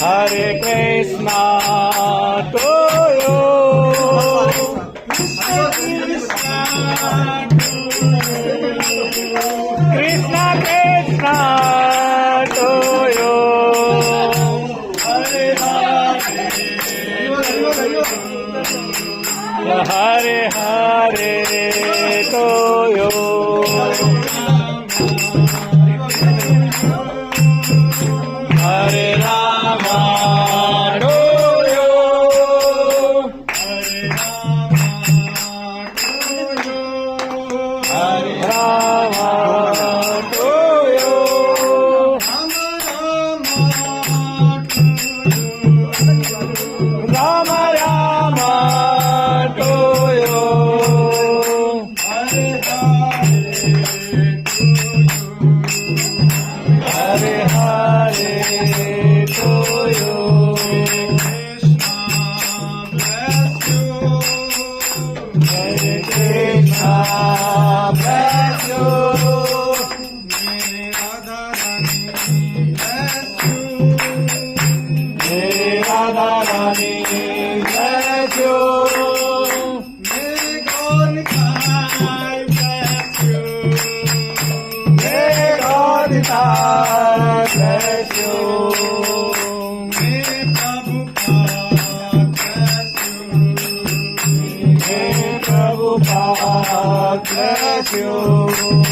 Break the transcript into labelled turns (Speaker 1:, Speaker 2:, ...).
Speaker 1: Hare Krishna to you. Krishna Krishna to you. Hare Hare to you. Hare Rama to you. Hare Rama to you. Rama Rama to you. Hare Hare to you. Hare Krishna bless you. Hare Radha Rani bless you. May God bless you. May Prabhupada bless you.